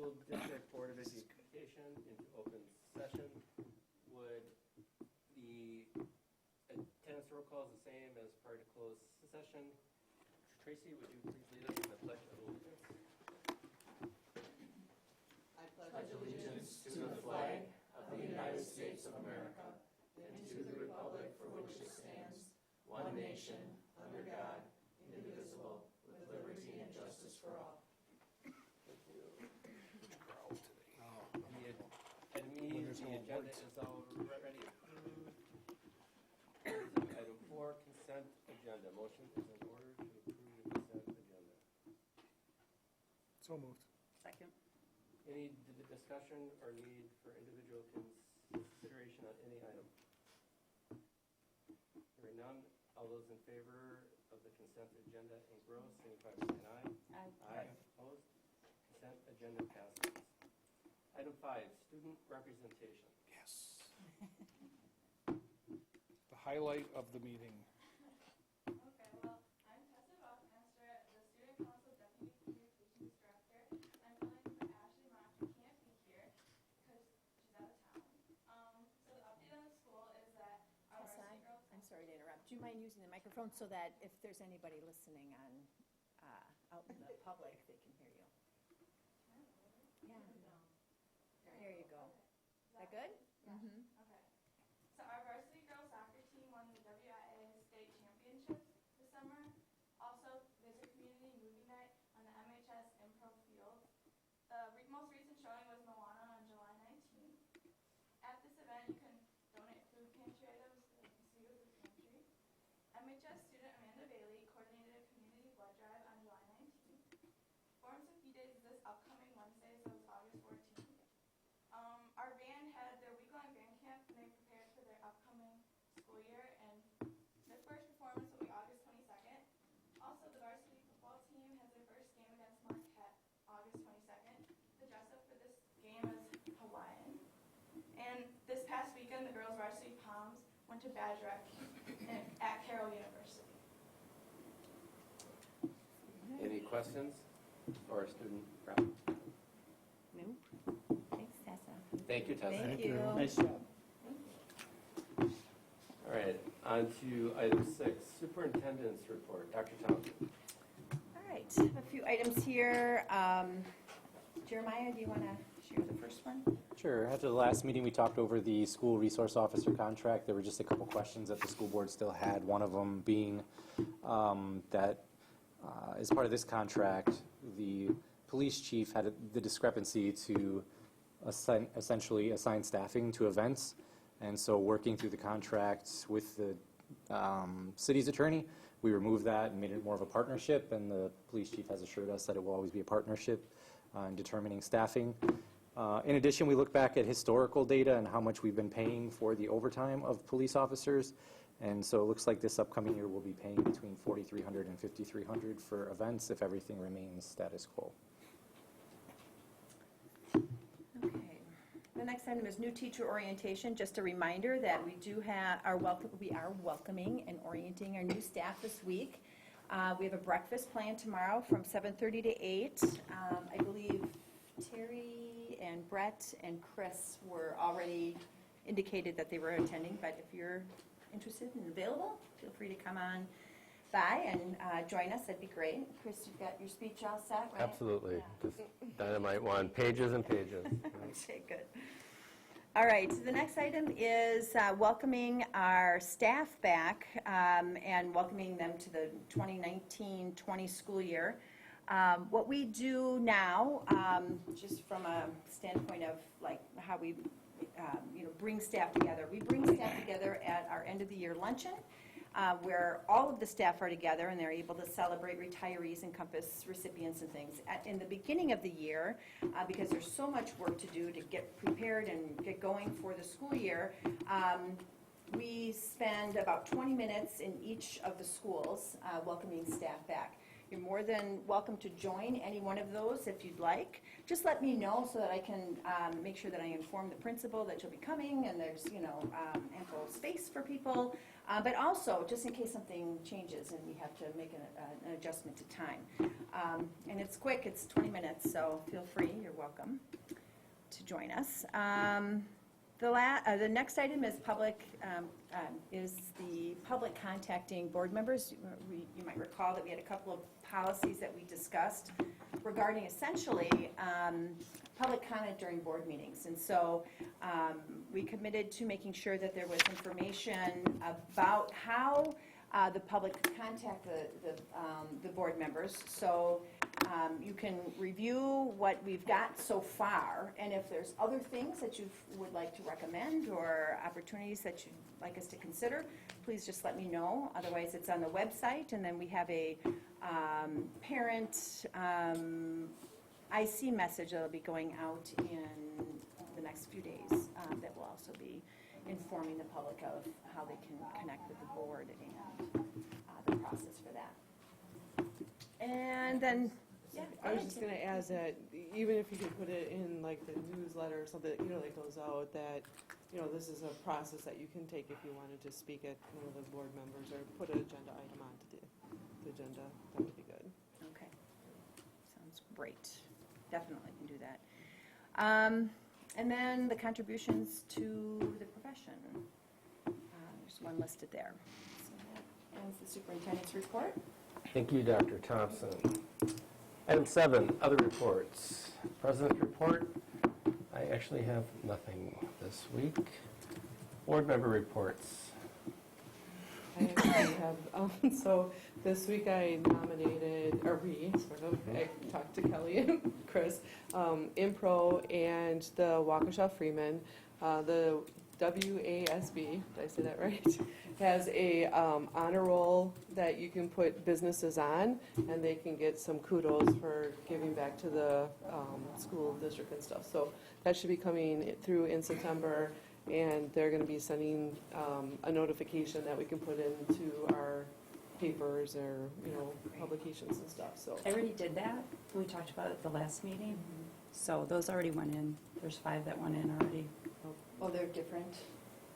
School District Board of Education into open session. Would the attendance roll call is the same as prior to closed session? Tracy, would you please lead us in the Pledge of Allegiance? I pledge allegiance to the flag of the United States of America and to the republic for which it stands, one nation, under God, indivisible, with liberty and justice for all. Thank you. Item E, the agenda is already approved. Item 4, consent agenda. Motion is in order to approve the consent agenda. So moved. Second. Any discussion or need for individual consideration on any item? Hearing none, all those in favor of the consent agenda in gross, signify by saying aye. Aye. Opposed? Consent agenda passes. Item 5, student representation. Yes. The highlight of the meeting. Okay, well, I'm Tessa Buckmaster, the Student Council Deputy Communications Director. I'm filling for Ashley Mock, who can't be here because she's out of town. So the update on the school is that our varsity girls... I'm sorry to interrupt. Do you mind using the microphone so that if there's anybody listening on out in the public, they can hear you? Yeah. There you go. Is that good? Yeah. Mm-hmm. Okay. So our varsity girls soccer team won the WIA state championships this summer. Also, there's a community movie night on the MHS Improv Field. The most recent showing was Moana on July 19th. At this event, you can donate food pantry items to the Sea of the Pantry. MHS student Amanda Bailey coordinated a community blood drive on July 19th. Forms and Fee Days is this upcoming Wednesday, so it's August 14th. Our band had their week-long band camp, and they prepared for their upcoming school year, and their first performance will be August 22nd. Also, the varsity football team has their first game against Marquette, August 22nd. The dress-up for this game is Hawaiian. And this past weekend, the girls' varsity Poms went to Badger at Carroll University. Any questions for our student rep? No. Thanks, Tessa. Thank you, Tessa. Thank you. Nice job. All right, on to item 6, superintendent's report. Dr. Townsend. All right, a few items here. Jeremiah, do you want to share the first one? Sure. After the last meeting, we talked over the school resource officer contract. There were just a couple questions that the school board still had. One of them being that as part of this contract, the police chief had the discrepancy to essentially assign staffing to events. And so working through the contract with the city's attorney, we removed that and made it more of a partnership. And the police chief has assured us that it will always be a partnership in determining staffing. In addition, we look back at historical data and how much we've been paying for the overtime of police officers. And so it looks like this upcoming year we'll be paying between $4,300 and $5,300 for events if everything remains status quo. Okay. The next item is new teacher orientation. Just a reminder that we are welcoming and orienting our new staff this week. We have a breakfast planned tomorrow from 7:30 to 8. I believe Terry and Brett and Chris were already indicated that they were attending, but if you're interested and available, feel free to come on by and join us. That'd be great. Chris, you've got your speech all set, right? Absolutely. Yeah. Just dynamite one, pages and pages. Okay, good. All right, so the next item is welcoming our staff back and welcoming them to the 2019-20 school year. What we do now, just from a standpoint of like how we bring staff together, we bring staff together at our end of the year luncheon, where all of the staff are together and they're able to celebrate retirees and Compass recipients and things. In the beginning of the year, because there's so much work to do to get prepared and get going for the school year, we spend about 20 minutes in each of the schools welcoming staff back. You're more than welcome to join any one of those if you'd like. Just let me know so that I can make sure that I inform the principal that you'll be coming and there's ample space for people. But also, just in case something changes and we have to make an adjustment to time. And it's quick, it's 20 minutes, so feel free, you're welcome to join us. The next item is the public contacting board members. You might recall that we had a couple of policies that we discussed regarding essentially public comment during board meetings. And so we committed to making sure that there was information about how the public could contact the board members. So you can review what we've got so far, and if there's other things that you would like to recommend or opportunities that you'd like us to consider, please just let me know. Otherwise, it's on the website, and then we have a parent IC message that will be going out in the next few days that will also be informing the public of how they can connect with the board and the process for that. And then, yeah. I was just gonna add that even if you could put it in like the newsletter or something, that goes out, that, this is a process that you can take if you wanted to speak at one of the board members or put an agenda item onto the agenda, that would be good. Okay. Sounds great. Definitely can do that. And then the contributions to the profession. There's one listed there. So that ends the superintendent's report. Thank you, Dr. Thompson. Item 7, other reports. President's report, I actually have nothing this week. Board member reports. I actually have, so this week I nominated, I talked to Kelly and Chris, Impro and the Waukesha Freeman. The WASB, did I say that right? Has a honor roll that you can put businesses on, and they can get some kudos for giving back to the school district and stuff. So that should be coming through in September, and they're going to be sending a notification that we can put into our papers or publications and stuff. So I already did that. We talked about it at the last meeting. So those already went in. There's 5 that went in already. Oh, they're different.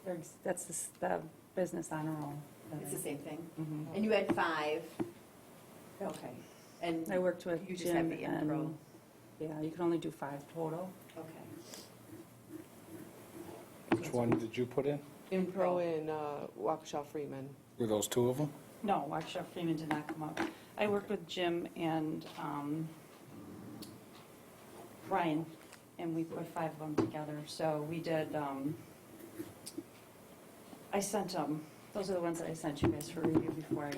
That's the business honor roll. It's the same thing. Mhm. And you had 5. Okay. And I worked with you just have Jim the Impro. and, yeah, you can only do 5 total. Okay. Which one did you put in? Impro and Waukesha Freeman. Were those 2 of them? No, Waukesha Freeman did not come up. I worked with Jim and Ryan, and we put 5 of them together. So we did, I sent them, those are the ones that I sent you guys for review before I.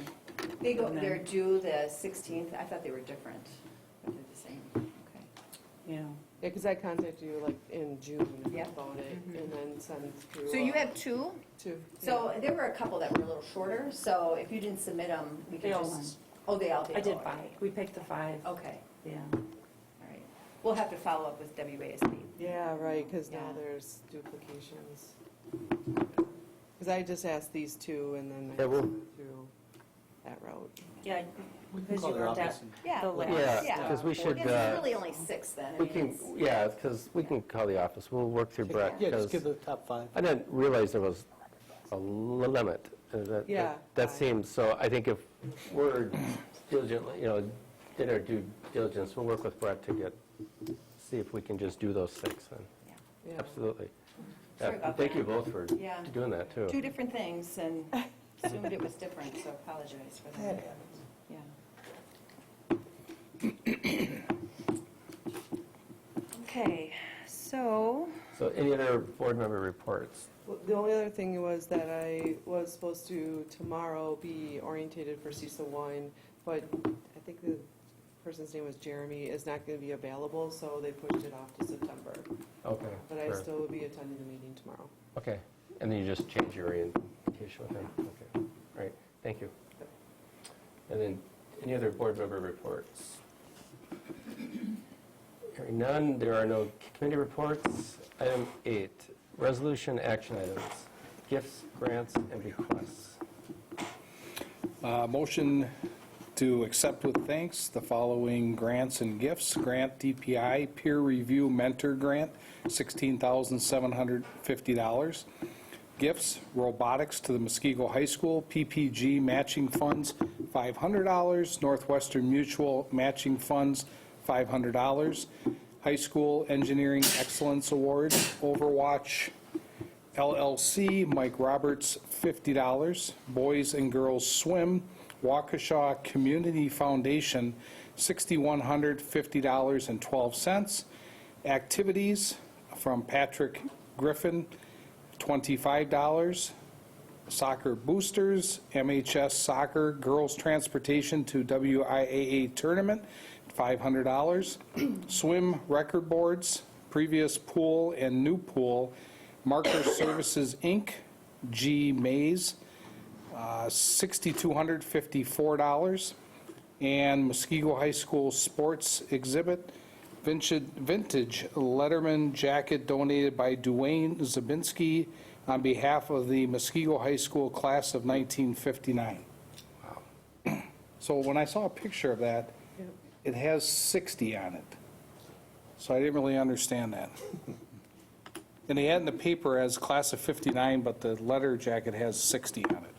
They're due the 16th. I thought they were different, but they're the same. Okay. Yeah. Yeah, because I contacted you like in June Yeah. about it, and then sent through. So you have 2? 2. So there were a couple that were a little shorter, so if you didn't submit them, we could They all just. went. Oh, they all did? I did Oh, 5. We picked the 5. Okay, Yeah. all right. We'll have to follow up with WASB. Yeah, right, because now Yeah. there's duplications. Because I just asked these 2, and then Yeah, I we'll- went through that route. Yeah, We can because call you their worked office out and- Yeah. the last. Yeah, because we should, It's really only 6 then. I we mean, can, it's- yeah, because we can call the office. We'll work through Brett. Yeah, just 'cause give the top 5. I didn't realize there was a limit. Yeah. That seems, so I think if we're diligently, did our due diligence, we'll work with Brett to see if we can just do those 6 then. Yeah. Absolutely. Sorry about Thank you that. both for Yeah. doing that, too. 2 different things, and assumed it was different, so apologize for that. Yeah. Okay, so, So any other board member reports? Well, the only other thing was that I was supposed to tomorrow be orientated for CISA 1, but I think the person's name was Jeremy, is not going to be available, so they pushed it off to September. Okay. But I sure. still will be attending the meeting tomorrow. Okay, and then you just change your orientation with him? Okay, great, thank you. And then, any other board member reports? Hearing none, there are no committee reports. Item 8, resolution action items, gifts, grants, and bequests. Motion to accept with thanks the following grants and gifts. Grant DPI Peer Review Mentor Grant, $16,750. Gifts, robotics to the Muskego High School, PPG matching funds, $500. Northwestern Mutual matching funds, $500. High School Engineering Excellence Award, Overwatch LLC, Mike Roberts, $50. Boys and Girls Swim, Waukesha Community Foundation, $6,150.12. Activities from Patrick Griffin, $25. Soccer Boosters, MHS Soccer Girls Transportation to WIAA Tournament, $500. Swim Record Boards, Previous Pool and New Pool, Marker Services, Inc., G. Mays, $6,254. And Muskego High School Sports Exhibit, vintage Letterman jacket donated by Duane Zabinski on behalf of the Muskego High School class of 1959. Wow. So when I saw a picture of that, it has 60 on it. So I didn't really understand that. And they had in the paper as class of 59, but the letter jacket has 60 on it.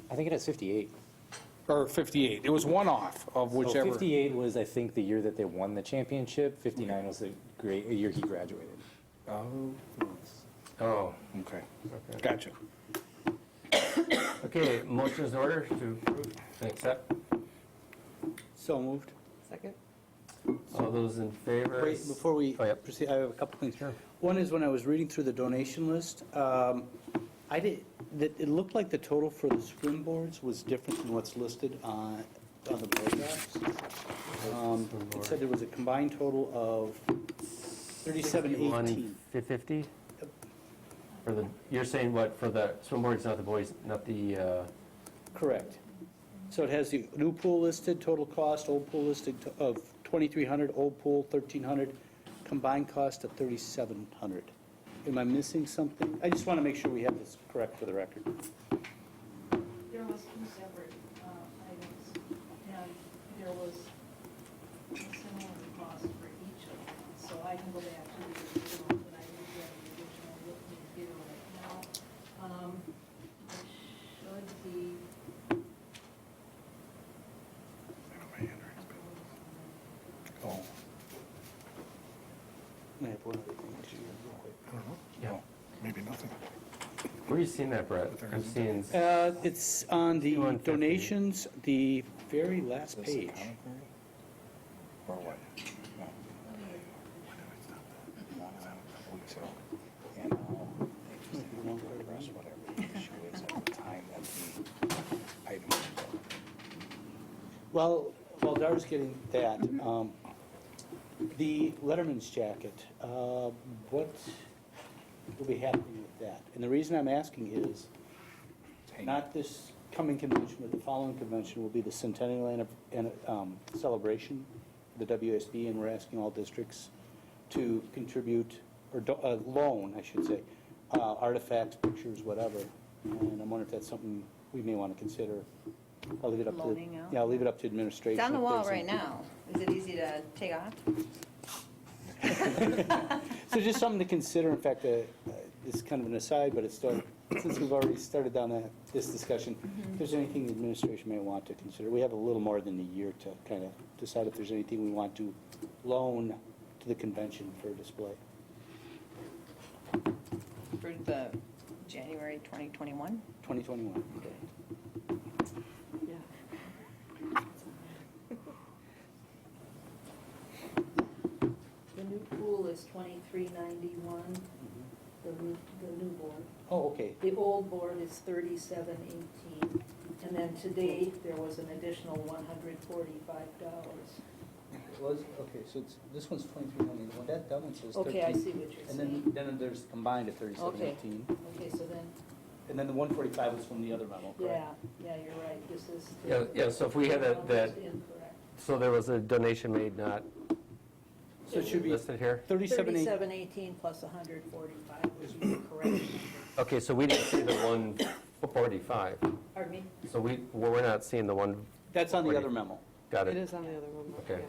I think it has 58. Or 58. It was one off of So whichever. 58 was, I think, the year that they won the championship. 59 was the year he graduated. Oh, Oh, okay. okay. Gotcha. Okay, motion is in order to approve and accept. So moved. Second? All those in favor? Wait, before we Oh, yep. proceed, I have a couple things. Sure. One is when I was reading through the donation list, I did, it looked like the total for the swim boards was different than what's listed on the board docs. It said there was a combined total of 3718. 150? For the, you're saying what, for the swim boards, not the boys, not the, Correct. So it has the new pool listed, total cost, old pool listed of 2,300, old pool 1,300, combined cost of 3,700. Am I missing something? I just want to make sure we have this correct for the record. There was two separate items, and there was a similar cost for each of them. So I can go back to the original, but I didn't get the original with me here right now. It should be, Oh, I have one other thing too. yeah. maybe nothing. Where are you seeing that, Brett? I'm seeing, It's on the 150. donations, the very last Is this page. a comic book? Or what? No. Weeks ago. And now they just have to address whatever the issue is at the time that the item was built. Well, while Dar's getting that, the Letterman's jacket, what will be happening with that? And the reason I'm asking is, not this coming convention, but the following convention will be the centennial celebration, the WSB, and we're asking all districts to contribute, or loan, I should say, artifacts, pictures, whatever. And I'm wondering if that's something we may want to consider. I'll leave it up to, Loaning out? yeah, I'll leave it up to administration. It's on the if wall there's right anything. now. Is it easy to take off? So just something to consider. In fact, this is kind of an aside, but it's since we've already started down this discussion, if there's anything the administration may want to consider, we have a little more than a year to kind of decide if there's anything we want to loan to the convention for display. For the January 2021? 2021. yeah. The new pool is 2391, the new board. Oh, okay. The old board is 3718, and then today, there was an additional $145. Okay, so this one's 2391. That one says 13. Okay, I see what you're And saying. then there's combined at 3718. Okay, so then, And then the 145 was from the other memo, correct? yeah, you're right, this is. yeah, so if we had that, Incorrect. so there was a donation made not So it should be listed here? 3718. 3718 plus 145 would be the correct. Okay, so we didn't see the 145. Pardon me? So we're not seeing the one, That's on the other memo. got it? It is on the other one. Okay.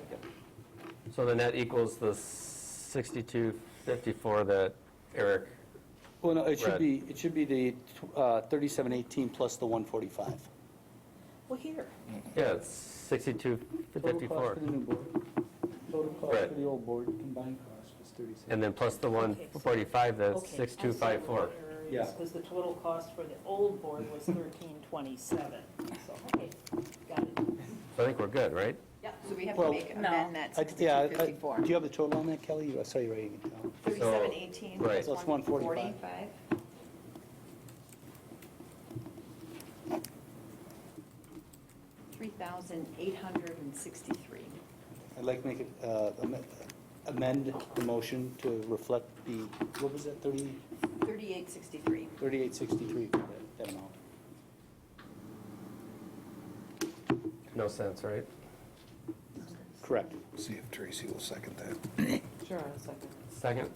So then that equals the 6254 that Eric Well, no, it should Red. be, the 3718 plus the 145. Well, here. Yeah, it's 6254. Total cost for the new board. Total cost Right. for the old board, combined cost was 37. And then plus the 145, that's 6254. Yeah. Because the total cost for the old board was 1327, so, okay, got it. So I think we're good, right? Yeah, so we have Well, to amend that Yeah, 6254. do you have the total on that, Kelly? I saw you writing it down. 3718 Right. plus Plus 145. 145. $3,863. I'd like to make it, amend the motion to reflect the, what was that, 3863. 3863, that amount. No sense, right? Correct. See if Tracy will second that. Sure, a second. Second?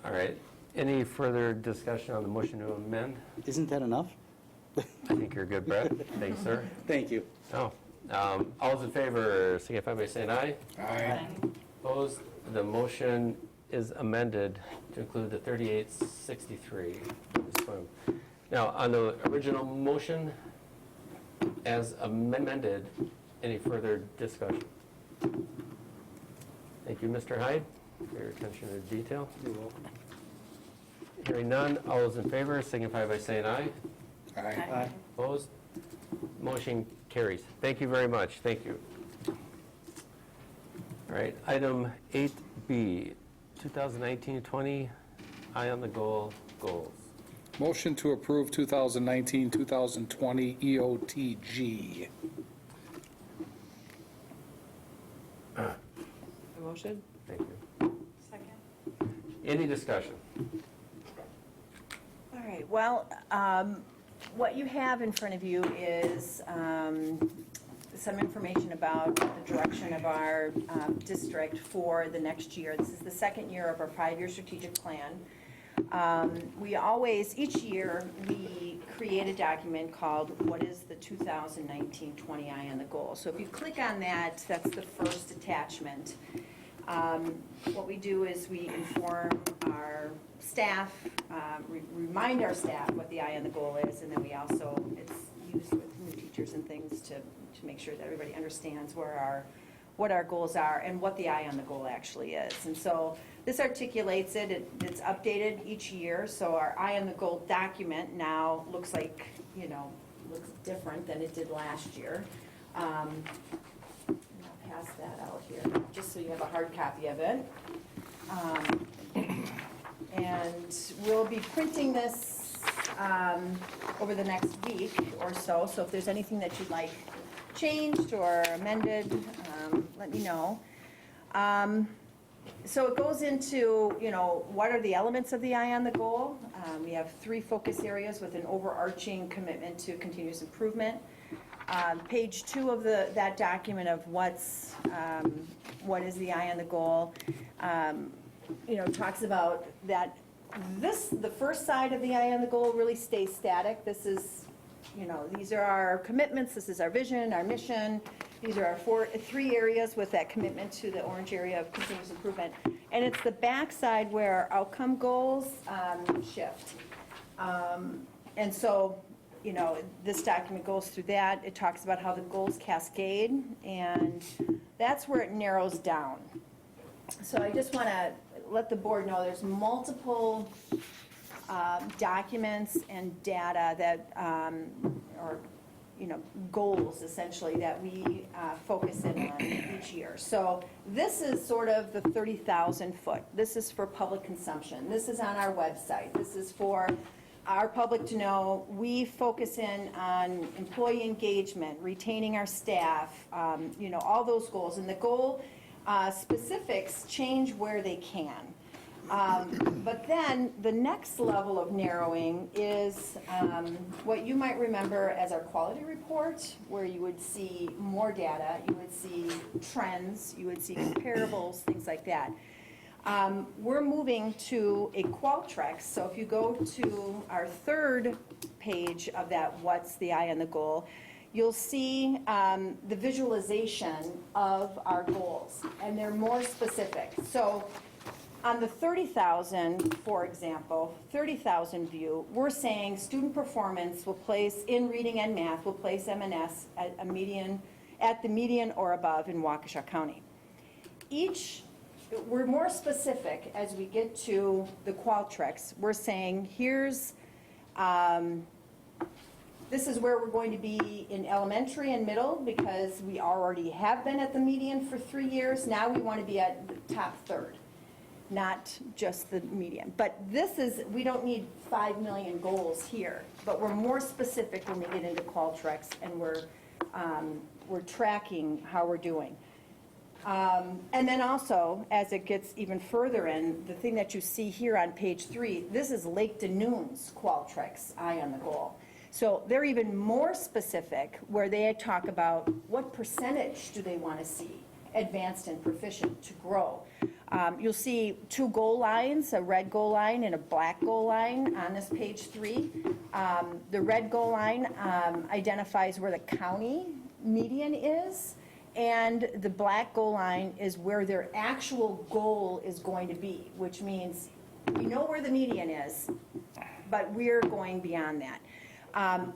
All right. Any further discussion on the motion to amend? Isn't that enough? I think you're good, Brett. Thanks, sir. Thank you. Oh, all those in favor signify by saying aye. Aye. Opposed? The motion is amended to include the 3863 for the swim. Now, on the original motion, as amended, any further discussion? Thank you, Mr. Hyde, for your attention to detail. You're welcome. Hearing none, all those in favor signify by saying aye. Aye. Aye. Opposed? Motion carries. Thank you very much. Thank you. All right, item 8B, 2019-20, Eye on the Goal goals. Motion to approve 2019-2020 EOTG. A motion? Thank you. Second. Any discussion? All right, well, what you have in front of you is some information about the direction of our district for the next year. This is the second year of our five-year strategic plan. We always, each year, we create a document called What is the 2019-20 Eye on the Goal? So if you click on that, that's the first attachment. What we do is we inform our staff, remind our staff what the eye on the goal is, and then we also, it's used with new teachers and things to make sure that everybody understands what our goals are and what the eye on the goal actually is. And so this articulates it, it's updated each year, so our eye on the goal document now looks like, looks different than it did last year. I'll pass that out here, just so you have a hard copy of it. And we'll be printing this over the next week or so, so if there's anything that you'd like changed or amended, let me know. So it goes into, what are the elements of the eye on the goal? We have 3 focus areas with an overarching commitment to continuous improvement. Page 2 of that document of what is the eye on the goal, talks about that the first side of the eye on the goal really stays static. This is, these are our commitments, this is our vision, our mission. These are our 3 areas with that commitment to the orange area of continuous improvement. And it's the back side where our outcome goals shift. And so, this document goes through that. It talks about how the goals cascade, and that's where it narrows down. So I just want to let the board know there's multiple documents and data that, or goals essentially that we focus in on each year. So this is sort of the 30,000 foot. This is for public consumption. This is on our website. This is for our public to know. We focus in on employee engagement, retaining our staff, all those goals. And the goal specifics change where they can. But then the next level of narrowing is what you might remember as our quality report, where you would see more data, you would see trends, you would see comparables, things like that. We're moving to a Qualtrics, so if you go to our 3rd page of that What's the Eye on the Goal, you'll see the visualization of our goals, and they're more specific. So On the 30,000, for example, 30,000 view, we're saying student performance will place, in reading and math, will place MNS at the median or above in Waukesha County. We're more specific as we get to the Qualtrics. We're saying, here's, this is where we're going to be in elementary and middle, because we already have been at the median for 3 years. Now we want to be at the top third, not just the median. But this is, we don't need 5 million goals here, but we're more specific when we get into Qualtrics, and we're tracking how we're doing. And then also, as it gets even further in, the thing that you see here on page 3, this is Lake Denoon's Qualtrics, Eye on the Goal. So they're even more specific, where they talk about what percentage do they want to see advanced and proficient to grow. You'll see 2 goal lines, a red goal line and a black goal line on this page 3. The red goal line identifies where the county median is, and the black goal line is where their actual goal is going to be, which means we know where the median is, but we're going beyond that.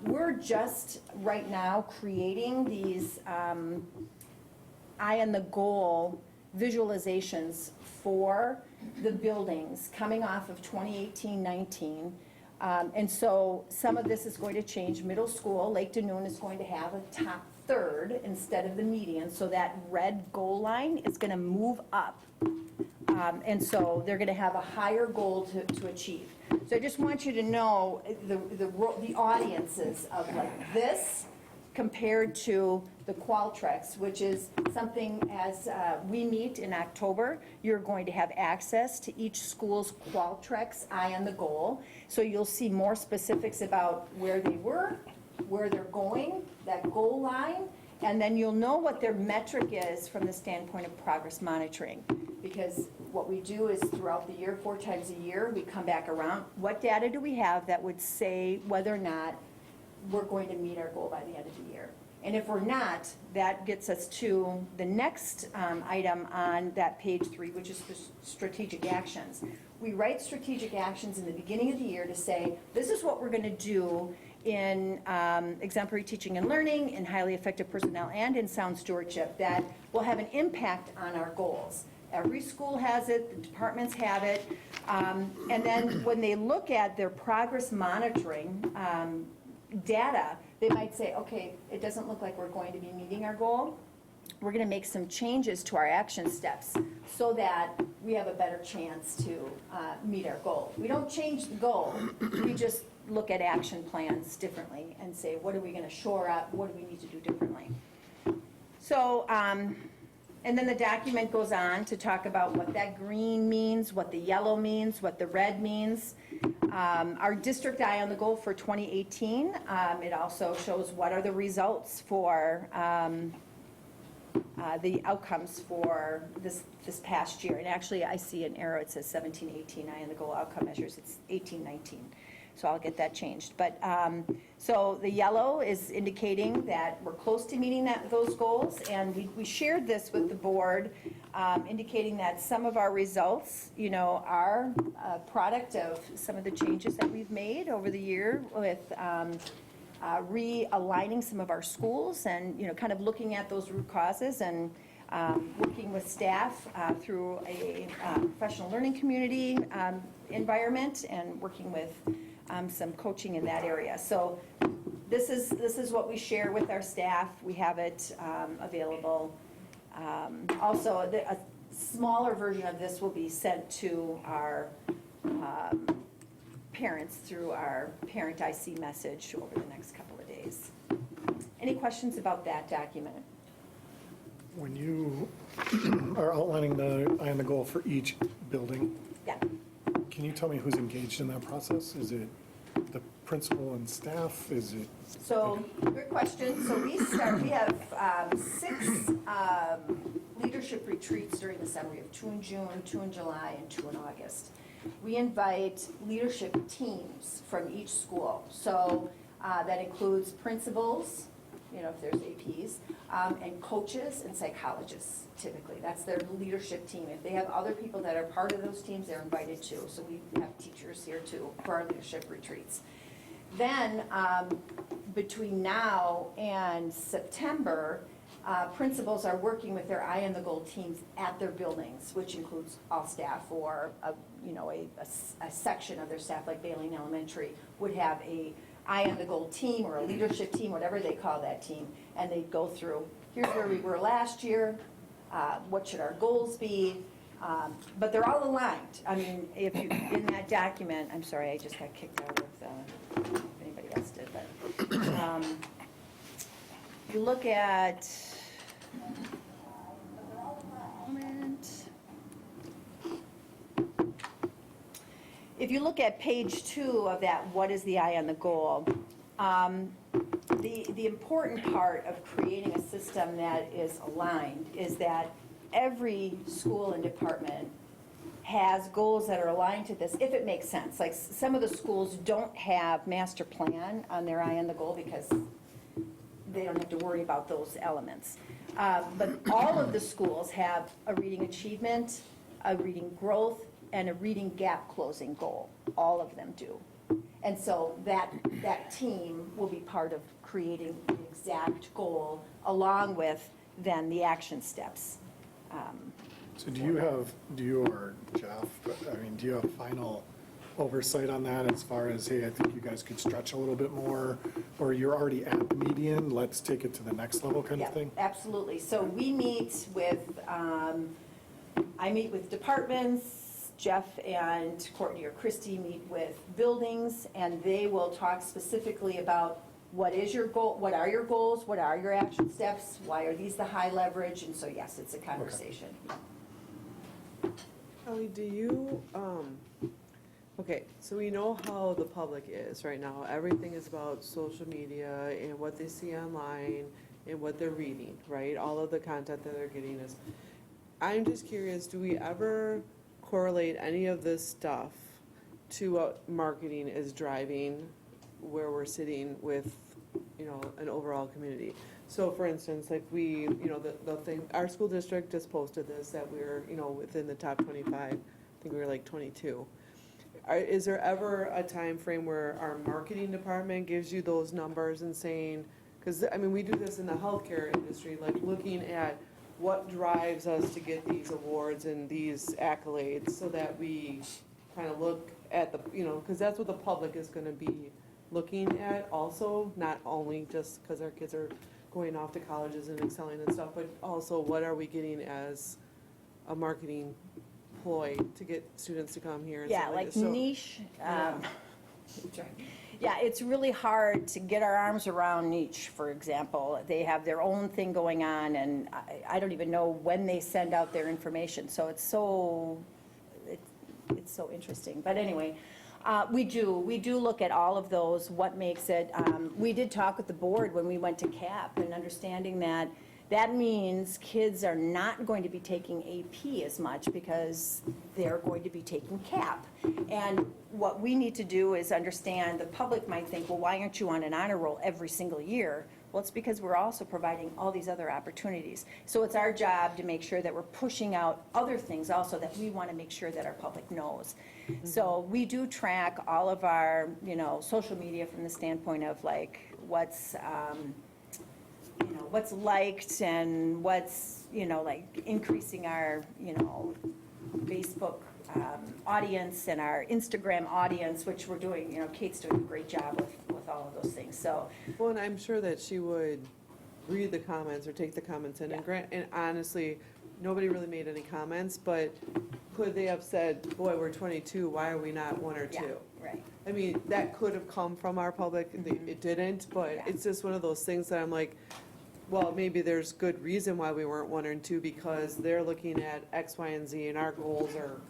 We're just right now creating these eye on the goal visualizations for the buildings coming off of 2018-19. And so some of this is going to change. Middle school, Lake Denoon is going to have a top third instead of the median, so that red goal line is going to move up. And so they're going to have a higher goal to achieve. So I just want you to know the audiences of like this compared to the Qualtrics, which is something as we meet in October, you're going to have access to each school's Qualtrics Eye on the Goal. So you'll see more specifics about where they were, where they're going, that goal line, and then you'll know what their metric is from the standpoint of progress monitoring. Because what we do is throughout the year, 4 times a year, we come back around. What data do we have that would say whether or not we're going to meet our goal by the end of the year? And if we're not, that gets us to the next item on that page 3, which is strategic actions. We write strategic actions in the beginning of the year to say, this is what we're going to do in exemplary teaching and learning, in highly effective personnel, and in sound stewardship that will have an impact on our goals. Every school has it, the departments have it, and then when they look at their progress monitoring data, they might say, okay, it doesn't look like we're going to be meeting our goal. We're going to make some changes to our action steps so that we have a better chance to meet our goal. We don't change the goal, we just look at action plans differently and say, what are we going to shore up, what do we need to do differently? So, and then the document goes on to talk about what that green means, what the yellow means, what the red means. Our district Eye on the Goal for 2018, it also shows what are the results for the outcomes for this past year. And actually, I see an arrow, it says 17-18 Eye on the Goal outcome measures. It's 18-19. So I'll get that changed. But so the yellow is indicating that we're close to meeting those goals, and we shared this with the board, indicating that some of our results, you know, are a product of some of the changes that we've made over the year with realigning some of our schools, and you know, kind of looking at those root causes and working with staff through a professional learning community environment, and working with some coaching in that area. So this is what we share with our staff. We have it available. Also, a smaller version of this will be sent to our parents through our Parent IC message over the next couple of days. Any questions about that document? When you are outlining the eye on the goal for each building, Yeah. can you tell me who's engaged in that process? Is it the principal and staff? Is it? So, good question. So we have 6 leadership retreats during the summer. We have 2 in June, 2 in July, and 2 in August. We invite leadership teams from each school. So that includes principals, if there's APs, and coaches and psychologists typically. That's their leadership team. If they have other people that are part of those teams, they're invited too. So we have teachers here too for our leadership retreats. Then, between now and September, principals are working with their Eye on the Goal teams at their buildings, which includes all staff, or a section of their staff, like Baleen Elementary, would have a Eye on the Goal team or a leadership team, whatever they call that team, and they'd go through, here's where we were last year, what should our goals be, but they're all aligned. I mean, if you, in that document, I'm sorry, I just got kicked out of the, if anybody else did, but you look at, if you look at page 2 of that, what is the eye on the goal? The important part of creating a system that is aligned is that every school and department has goals that are aligned to this, if it makes sense. Like, some of the schools don't have master plan on their eye on the goal because they don't have to worry about those elements. But all of the schools have a reading achievement, a reading growth, and a reading gap closing goal. All of them do. And so that team will be part of creating the exact goal, along with then the action steps. So do you, or Jeff, I mean, do you have final oversight on that as far as, hey, I think you guys could stretch a little bit more, or you're already at the median, let's take it to the next level kind of thing? Absolutely. So we meet with, I meet with departments, Jeff and Courtney or Christy meet with buildings, and they will talk specifically about what is your goal, what are your goals, what are your action steps, why are these the high leverage, and so yes, it's a conversation. Kelly, do you, okay, so we know how the public is right now. Everything is about social media and what they see online and what they're reading, right? All of the content that they're getting is, I'm just curious, do we ever correlate any of this stuff to what marketing is driving where we're sitting with, an overall community? So for instance, like we, the thing, our school district just posted this, that we're, within the top 25, I think we were like 22. Is there ever a time frame where our marketing department gives you those numbers and saying, because I mean, we do this in the healthcare industry, like looking at what drives us to get these awards and these accolades, so that we kind of look at the, because that's what the public is going to be looking at also, not only just because our kids are going off to colleges and excelling and stuff, but also what are we getting as a marketing ploy to get students to come here and Yeah, stuff like this. So, niche. Yeah, it's really hard to get our arms around niche, for example. They have their own thing going on, and I don't even know when they send out their information. So it's so interesting. But anyway, we do look at all of those, what makes it. We did talk with the board when we went to CAP, and understanding that means kids are not going to be taking AP as much because they're going to be taking CAP. And what we need to do is understand, the public might think, well, why aren't you on an honor roll every single year? Well, it's because we're also providing all these other opportunities. So it's our job to make sure that we're pushing out other things also that we want to make sure that our public knows. Mm-hmm. So we do track all of our, social media from the standpoint of like what's liked and what's, like increasing our, Facebook audience and our Instagram audience, which we're doing, Kate's doing a great job with all of those things, so. well, and I'm sure that she would read the comments or take the comments in, and honestly, nobody really made any comments, but could they have said, boy, we're 22, why are we not 1 or 2? Yeah, right. I mean, that could have come from our public, it didn't, but it's just one of those things that I'm like, well, maybe there's good reason why we weren't 1 or 2, because they're looking at X, Y, and Z, and our goals are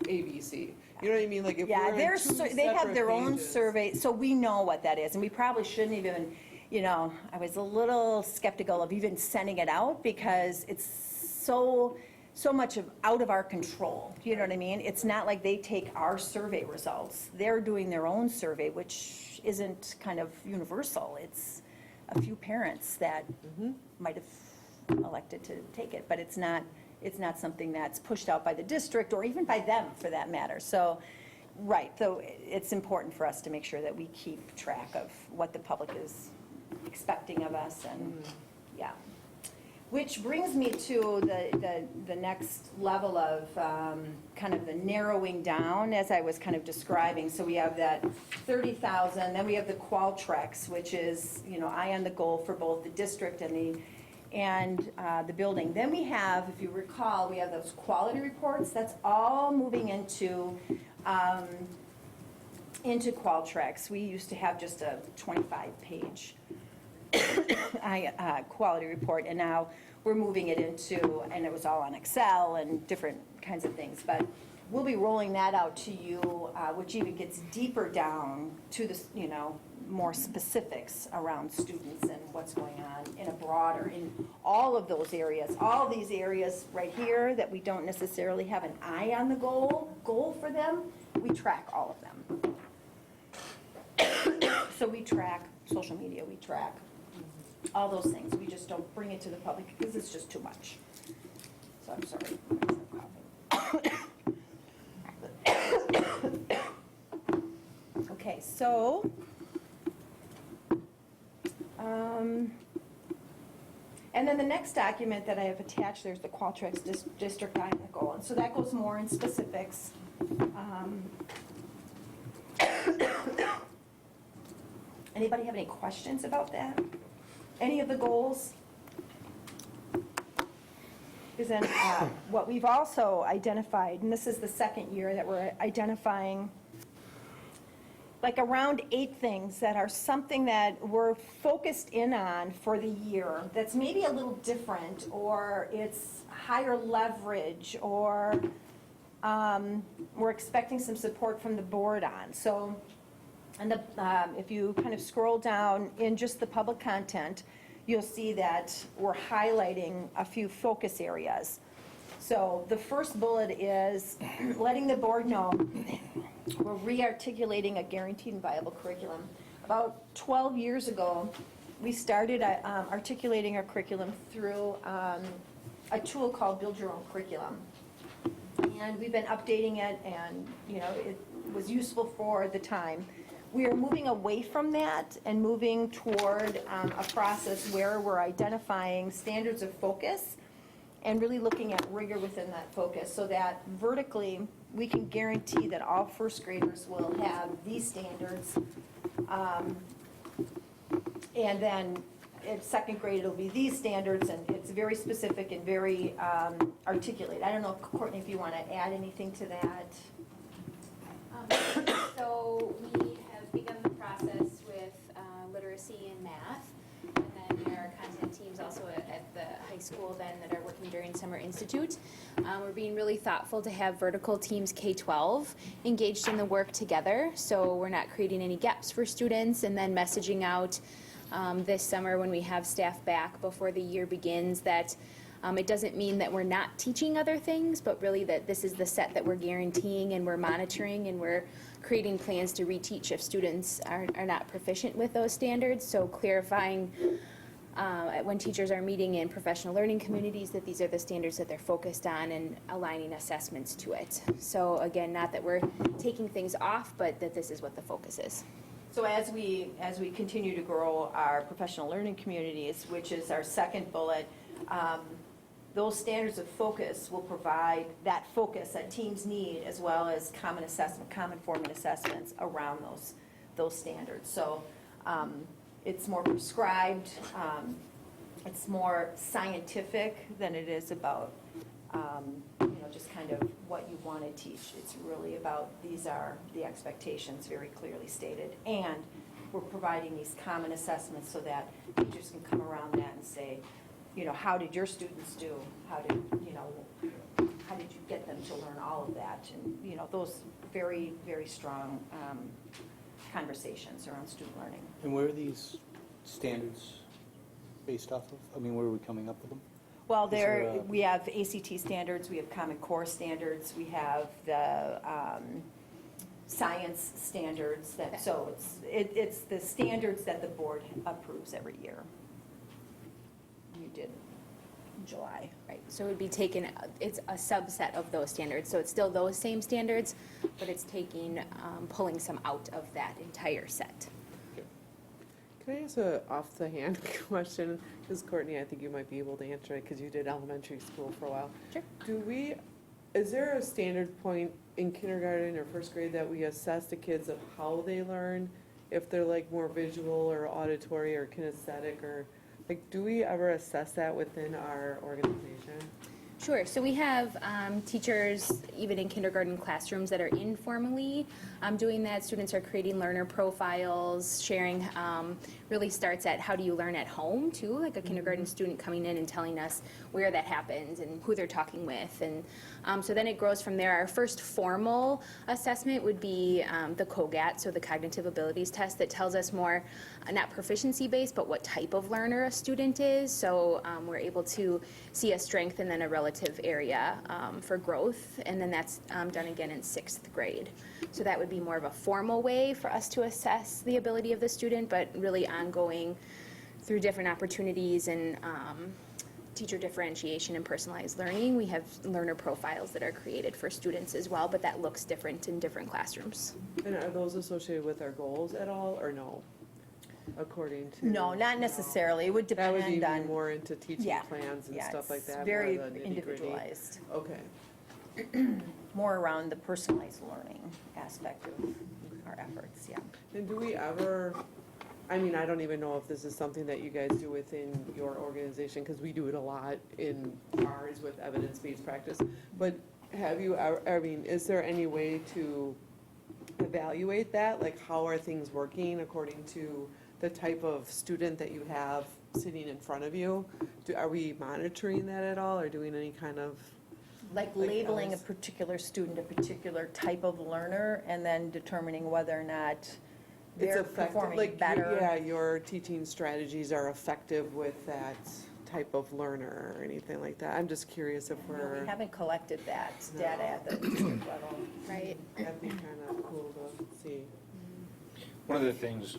A, B, C. You know what I mean? Like if we're on two they have separate their own pages. survey, so we know what that is, and we probably shouldn't even, I was a little skeptical of even sending it out because it's so much out of our control. You know what I mean? It's not like they take our survey results. They're doing their own survey, which isn't kind of universal. It's a few parents that might have elected to take it, but it's not something that's pushed out by the district or even by them for that matter. So, right, so it's important for us to make sure that we keep track of what the public is expecting of us and, yeah. Which brings me to the next level of kind of the narrowing down as I was kind of describing. So we have that 30,000, then we have the Qualtrics, which is, eye on the goal for both the district and the building. Then we have, if you recall, we have those quality reports. That's all moving into Qualtrics. We used to have just a 25-page quality report, and now we're moving it into, and it was all on Excel and different kinds of things, but we'll be rolling that out to you, which even gets deeper down to the, more specifics around students and what's going on in all of those areas. All these areas right here that we don't necessarily have an eye on the goal for them, we track all of them. So we track social media, we track all those things. We just don't bring it to the public because it's just too much. So I'm sorry. Okay, so, and then the next document that I have attached, there's the Qualtrics district eye on the goal. And so that goes more in specifics. Anybody have any questions about that? Any of the goals? Because then what we've also identified, and this is the second year that we're identifying, like around 8 things that are something that we're focused in on for the year that's maybe a little different, or it's higher leverage, or we're expecting some support from the board on. So, and if you kind of scroll down in just the public content, you'll see that we're highlighting a few focus areas. So the first bullet is letting the board know we're re-articulating a guaranteed and viable curriculum. About 12 years ago, we started articulating our curriculum through a tool called Build Your Own Curriculum. And we've been updating it, and it was useful for the time. We are moving away from that and moving toward a process where we're identifying standards of focus and really looking at rigor within that focus, so that vertically we can guarantee that all first graders will have these standards. And then in second grade it'll be these standards, and it's very specific and very articulate. I don't know, Courtney, if you want to add anything to that. So we have begun the process with literacy and math, and then there are content teams also at the high school then that are working during Summer Institute. We're being really thoughtful to have vertical teams K-12 engaged in the work together, so we're not creating any gaps for students, and then messaging out this summer when we have staff back before the year begins that it doesn't mean that we're not teaching other things, but really that this is the set that we're guaranteeing and we're monitoring, and we're creating plans to reteach if students are not proficient with those standards. So clarifying when teachers are meeting in professional learning communities that these are the standards that they're focused on, and aligning assessments to it. So again, not that we're taking things off, but that this is what the focus is. So as we continue to grow our professional learning communities, which is our second bullet, those standards of focus will provide that focus that teams need, as well as common forming assessments around those standards. So it's more prescribed, it's more scientific than it is about just kind of what you want to teach. It's really about, these are the expectations very clearly stated, and we're providing these common assessments so that teachers can come around that and say, how did your students do? How did you get them to learn all of that? And, those very, very strong conversations around student learning. And where are these standards based off of? I mean, where are we coming up with them? Well, we have ACT standards, we have Common Core standards, we have the science standards that, so it's the standards that the board approves every year. You did in July. Right, so it would be taken, it's a subset of those standards, so it's still those same standards, but it's taking, pulling some out of that entire set. Can I ask a off-the-hand question? Because Courtney, I think you might be able to answer it because you did elementary school for a while. Sure. Is there a standard point in kindergarten or first grade that we assess the kids of how they learn? If they're like more visual or auditory or kinesthetic, or like, do we ever assess that within our organization? Sure, so we have teachers, even in kindergarten classrooms, that are informally doing that. Students are creating learner profiles, sharing, really starts at how do you learn at home, too, like a kindergarten student coming in and telling us where that happens and who they're talking with. And so then it grows from there. Our first formal assessment would be the COGAT, so the Cognitive Abilities Test, that tells us more, not proficiency-based, but what type of learner a student is. So we're able to see a strength and then a relative area for growth, and then that's done again in 6th grade. So that would be more of a formal way for us to assess the ability of the student, but really ongoing through different opportunities and teacher differentiation and personalized learning. We have learner profiles that are created for students as well, but that looks different in different classrooms. And are those associated with our goals at all, or no? According to? No, not necessarily. It would That would depend be on. more into teaching Yeah, plans and yeah, stuff like it's that. very more the nitty-gritty. individualized. Okay. More around the personalized learning aspect of our efforts, yeah. And do we ever, I mean, I don't even know if this is something that you guys do within your organization, because we do it a lot in ours with evidence-based practice, but have you, I mean, is there any way to evaluate that? Like, how are things working according to the type of student that you have sitting in front of you? Are we monitoring that at all, or doing any kind of? Like labeling a particular student, a particular type of learner, and then determining whether or not It's they're effective, performing like, better. yeah, your teaching strategies are effective with that type of learner or anything like that. I'm just curious if No, we're, we haven't collected that data at the district level. Right. that'd be kind of cool to see. One of the things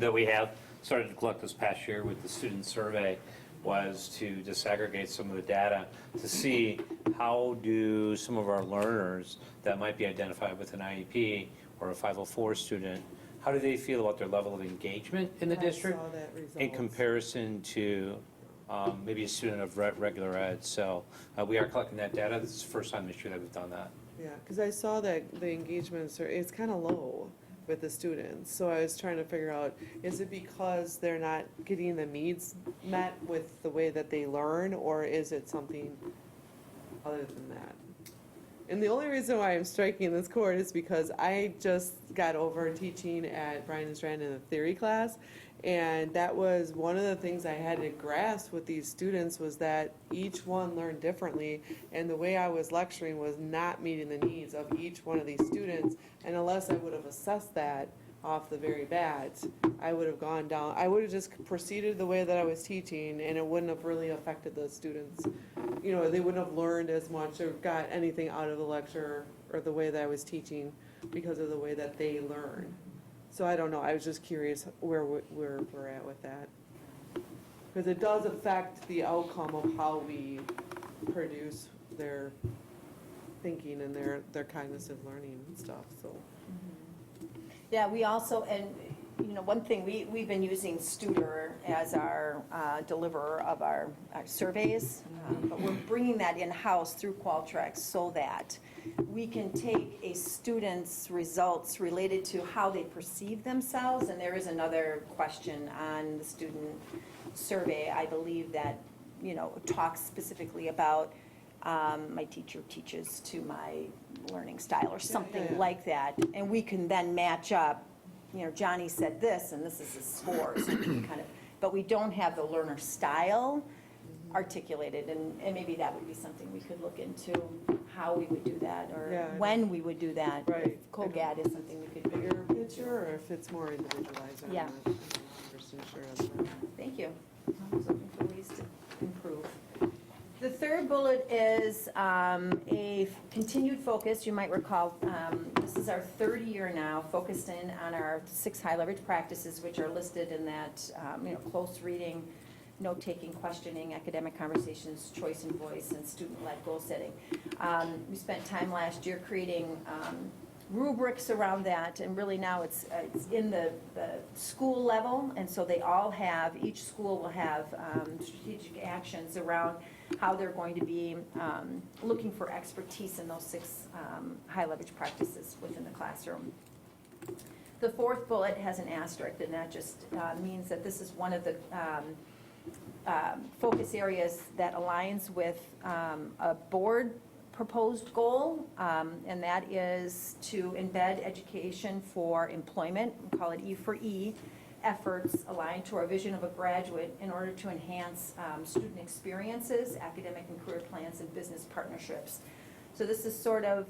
that we have started to collect this past year with the student survey was to disaggregate some of the data to see how do some of our learners that might be identified with an IEP or a 504 student, how do they feel about their level of engagement in the district I saw that in results. comparison to maybe a student of regular ed. So we are collecting that data. This is the first time this year that we've done that. Yeah, because I saw that the engagements are, it's kind of low with the students. So I was trying to figure out, is it because they're not getting the needs met with the way that they learn, or is it something other than that? And the only reason why I'm striking this chord is because I just got over teaching at Bryan and Strand in a theory class, and that was one of the things I had to grasp with these students, was that each one learned differently, and the way I was lecturing was not meeting the needs of each one of these students. And unless I would have assessed that off the very bat, I would have gone down, I would have just proceeded the way that I was teaching, and it wouldn't have really affected the students. You know, they wouldn't have learned as much or got anything out of the lecture or the way that I was teaching because of the way that they learn. So I don't know, I was just curious where we're at with that. Because it does affect the outcome of how we produce their thinking and their cognitive learning and stuff, so. Yeah, we also, and, you know, one thing, we've been using Studer as our deliverer of our surveys, but we're bringing that in-house through Qualtrics so that we can take a student's results related to how they perceive themselves, and there is another question on the student survey, I believe, that, you know, talks specifically about my teacher teaches to my learning style or something like that, and we can then match up, you know, Johnny said this and this is his score, so we can kind of, but we don't have the learner style articulated, and maybe that would be something we could look into, how we would do that, or Yeah, when we would do that. Right. If COGAT is something we could. Bigger picture, or if it's more individualized, I'm Yeah. not 100% sure on that. Thank you. I was looking for ways to improve. The third bullet is a continued focus. You might recall, this is our third year now, focused in on our 6 high leverage practices, which are listed in that, close reading, note-taking, questioning, academic conversations, choice and voice, and student-led goal setting. We spent time last year creating rubrics around that, and really now it's in the school level, and so they all have, each school will have strategic actions around how they're going to be looking for expertise in those 6 high leverage practices within the classroom. The fourth bullet has an asterisk, and that just means that this is one of the focus areas that aligns with a board proposed goal, and that is to embed education for employment, we call it E for E, efforts aligned to our vision of a graduate in order to enhance student experiences, academic and career plans, and business partnerships. So this is sort of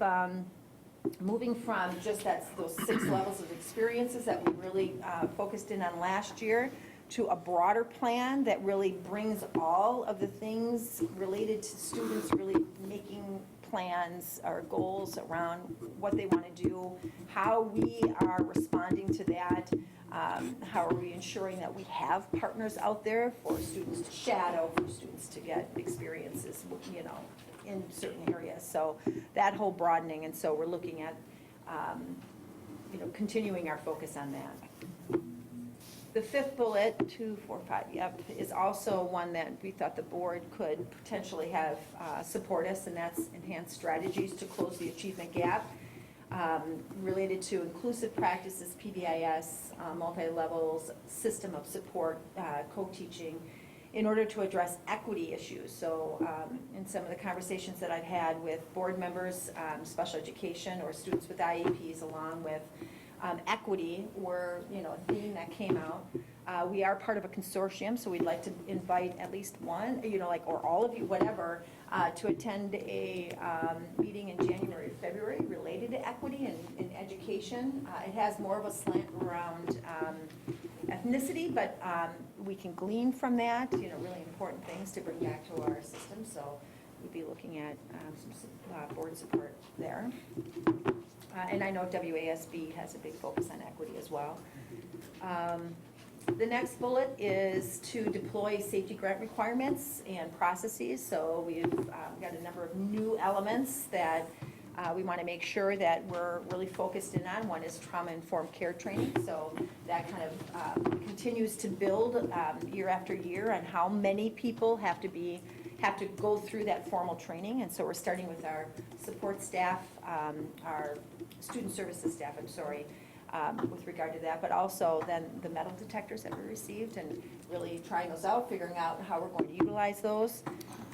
moving from just those 6 levels of experiences that we really focused in on last year to a broader plan that really brings all of the things related to students really making plans or goals around what they want to do, how we are responding to that, how are we ensuring that we have partners out there for students to shadow, for students to get experiences, in certain areas. So that whole broadening, and so we're looking at, continuing our focus on that. The fifth bullet, 2, 4, 5, is also one that we thought the board could potentially have support us, and that's enhanced strategies to close the achievement gap related to inclusive practices, PBIS, multi-levels, system of support, co-teaching, in order to address equity issues. So in some of the conversations that I've had with board members, special education, or students with IEPs, along with equity were, a theme that came out. We are part of a consortium, so we'd like to invite at least one, or all of you, whatever, to attend a meeting in January or February related to equity in education. It has more of a slant around ethnicity, but we can glean from that, really important things to bring back to our system. So we'd be looking at some board support there. And I know WASB has a big focus on equity as well. The next bullet is to deploy safety grant requirements and processes. So we've got a number of new elements that we want to make sure that we're really focused in on. One is trauma-informed care training. So that kind of continues to build year after year on how many people have to go through that formal training. And so we're starting with our support staff, our student services staff, with regard to that, but also then the metal detectors that we received, and really trying those out, figuring out how we're going to utilize those.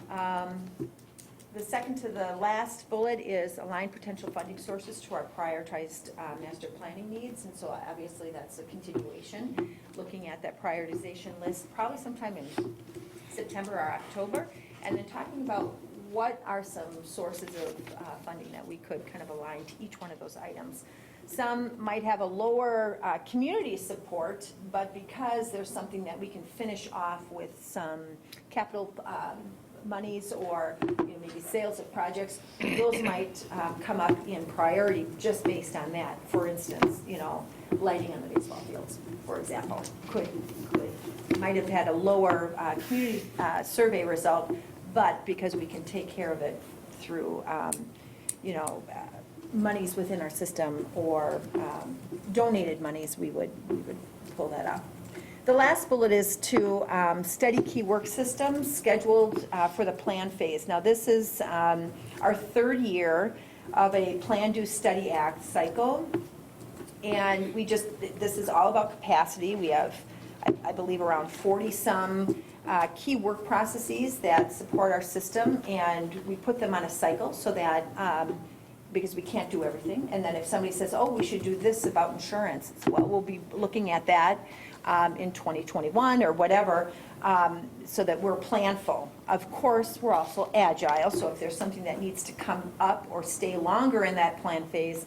The second to the last bullet is align potential funding sources to our prioritized master planning needs, and so obviously that's a continuation, looking at that prioritization list probably sometime in September or October, and then talking about what are some sources of funding that we could kind of align to each one of those items. Some might have a lower community support, but because there's something that we can finish off with some capital monies or maybe sales of projects, those might come up in priority just based on that. For instance, lighting on the baseball fields, for example, might have had a lower community survey result, but because we can take care of it through monies within our system or donated monies, we would pull that up. The last bullet is to study key work systems scheduled for the plan phase. Now this is our third year of a Plan, Do, Study, Act cycle, and this is all about capacity. We have, I believe, around 40-some key work processes that support our system, and we put them on a cycle so that because we can't do everything. And then if somebody says, oh, we should do this about insurance, well, we'll be looking at that in 2021 or whatever, so that we're planful. Of course, we're also agile, so if there's something that needs to come up or stay longer in that plan phase,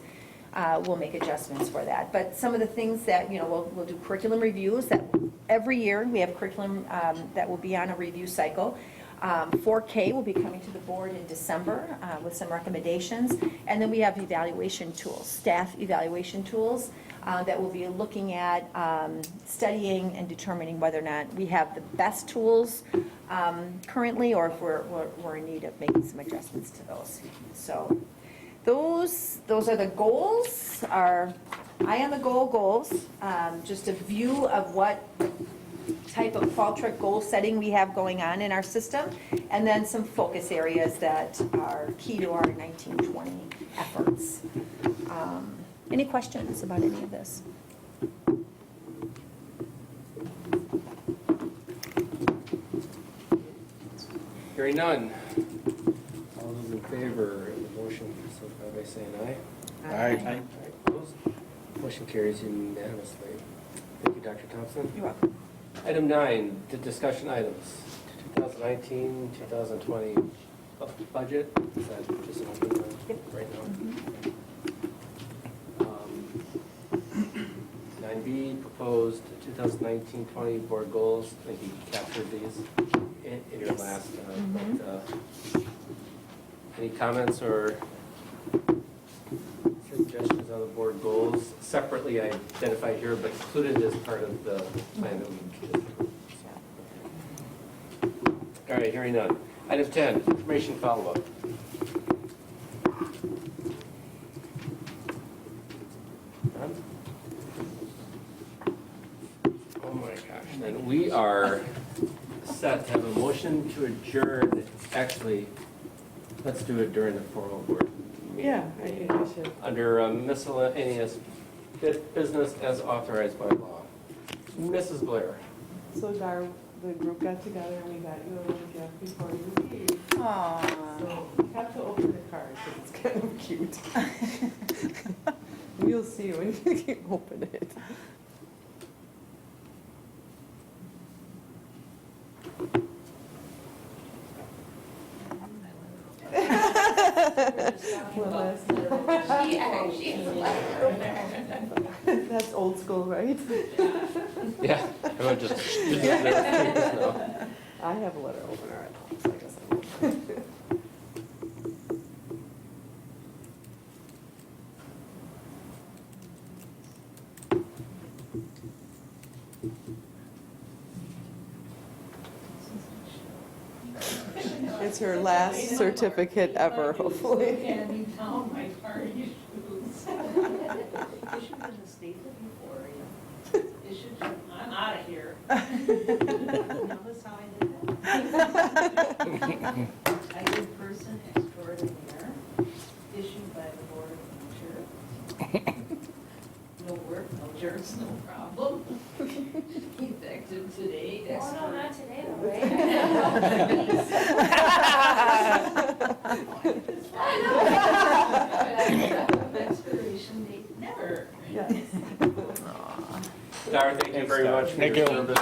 we'll make adjustments for that. But some of the things that, we'll do curriculum reviews that every year we have curriculum that will be on a review cycle. 4K will be coming to the board in December with some recommendations. And then we have evaluation tools, staff evaluation tools that will be looking at studying and determining whether or not we have the best tools currently, or if we're in need of making some adjustments to those. So those are the goals, our eye on the goals, just a view of what type of Qualtrics goal setting we have going on in our system, and then some focus areas that are key to our 1920 efforts. Any questions about any of this? Hearing none. All those in favor of the motion, signify by saying aye. Aye. Opposed? Motion carries unanimously. Thank you, Dr. Thompson. You're welcome. Item 9, the discussion items. 2019, 2020 budget. Is that just an open one right now? 9B, proposed 2019-20 board goals. I think you captured these in your last. But, any comments or suggestions on the board goals? Separately identified here, but included as part of the plan that we just approved. All right, hearing none. Item 10, information follow-up. None? Oh my gosh, then we are set to have a motion to adjourn. Actually, let's do it during the formal board meeting. Yeah, I think we should. Under miscellaneous business as authorized by law. Mrs. Blair. So the group got together and we got you a little gift before you leave. Aww. So you have to open the card because it's kind of cute. You'll see when you open it. That's old school, right? Yeah, everyone just uses their fingers now. I have a letter opener at home, so I guess I will. It's her last certificate ever, hopefully. Handing down my party shoes. It should have been a statement before, you know. It should, I'm out of here. Notice how I did that? I did person extraordinaire, issued by the board of insurance. No work, no jerks, no problem. Effective today. Oh, no, not today, Expiration date, never. Yes. Dara, thank you very much for your service.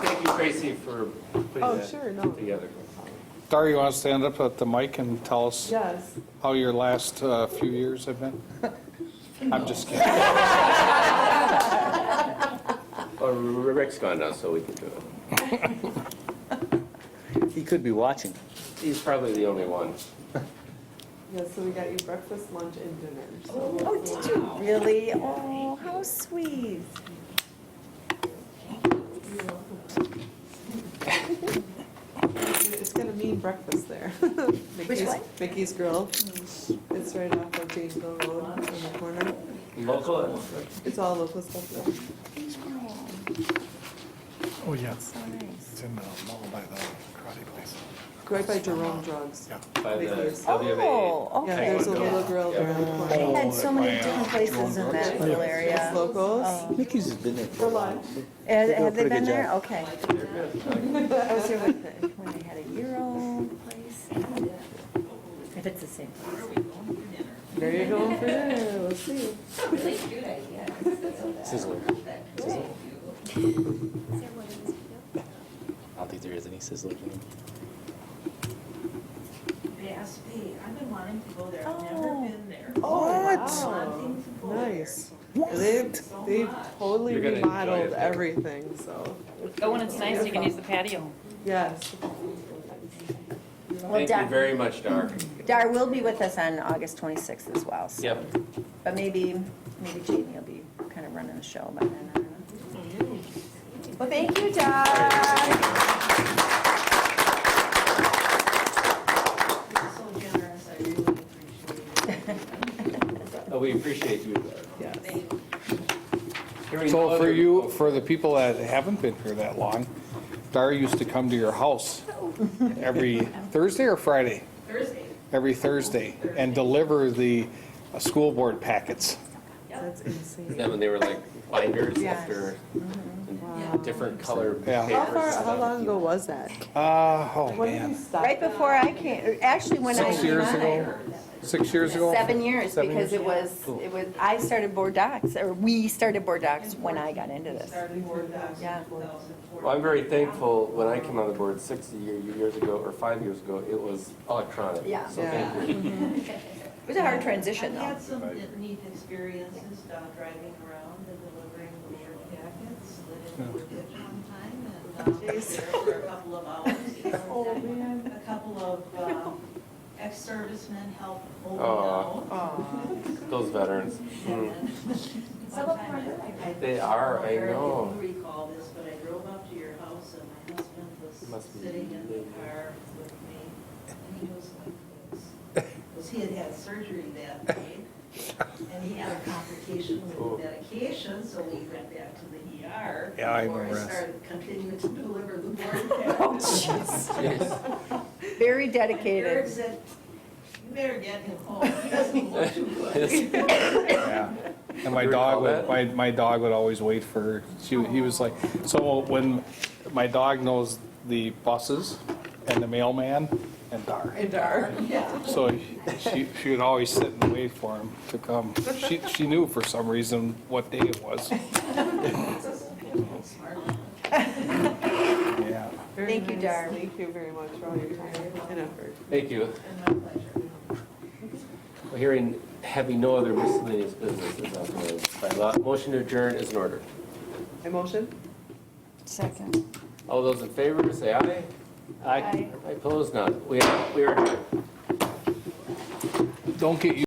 Thank you, Tracy, for putting Oh, that sure, no. together. Dari, you want to stand up at the mic and tell us Yes. how your last few years have been? I'm just kidding. Oh, Rick's gone now, so we can do it. He could be watching. He's probably the only one. Yes, so we got you breakfast, lunch, and dinner. So Oh, did you really? Oh, how sweet. It's gonna mean breakfast there. Which one? Mickey's Grill. It's right off of Janesville Road on the corner. Local? It's all local stuff there. Oh, yes. So nice. It's in the mall by the karate place. Right by Jerome Drugs. Yeah. By the Mickey's. WMA. Oh, Yeah, okay. there's a little grill there on the They corner. had so many different places in that little area. It's locals. Oh. Mickey's has been there For for a while. lunch. Have They do a they pretty been good there? job. Okay. I was here when they had a Euro place. If it's the same place. There you go for dinner. Let's see. Sizzler. I don't think there is any Sizzler. Bass Bay, I've been wanting to go there, I've never Oh. been there. Oh, I've been wow. wanting to go there. Nice. They've totally You're gonna enjoy remodeled it there. everything, so. Go when it's nice, you can use the patio. Yes. Well, Thank you Dar- very much, Dar. Dar will be with us on August 26th as well. So. Yep. But maybe Jamie will be kind of running the show by then. I don't know. Well, thank you, Dar. So generous, I really appreciate it. We appreciate you. Yes. Hearing no So other- for the people that haven't been here that long, Dar used to come to your house every Thursday or Friday? Thursday. Every Thursday, and deliver the school board packets. That's insane. Them when they were like binders Yes. after Wow. different color Yeah. papers. How long ago was that? Oh, When did man. you stop? Right before I came, actually when I 6 years ago? 6 years ago? 7 years, 7 because years? it was, I started board docs, or we started board docs when I got into this. Started board docs in Yeah. 2004. Well, I'm very thankful when I came on the board years ago, or 5 years ago, it was electronic. Yeah. So thank you. It was a hard transition, I've though. had some neat experiences driving around and delivering the board packets. Lit in the ditch one time and there for a couple of hours. Oh, man. A couple of ex-servicemen helped hold me Aw. out. Those veterans. And Mm. then sometime I They are, I know. don't recall this, but I drove up to your house and my husband was Must be sitting in the amazing. car with me, and he was like this. Because he had had surgery that day, and he had a complication with Oh. the medication, so we went back to the ER. Yeah, I Before remember I this. started continuing to deliver the board Oh, packets. Yes. Very Eric dedicated. said, "You better get him home, he doesn't look too good." Yeah. And my You dog recall would, my dog would always wait for her. He was like, so when my dog knows the buses and the mailman and Dar. And Dar. Yeah. So she would always sit and wait for him to come. She knew for some reason what day it was. Yeah. Very Thank you, nice. Dar. Thank you very much for all your time and effort. Thank you. And my pleasure. Well, hearing, having no other miscellaneous business is authorized by law. Motion to adjourn is in order. A motion? Second. All those in favor, say aye. Aye. I oppose none. We are adjourned. Don't get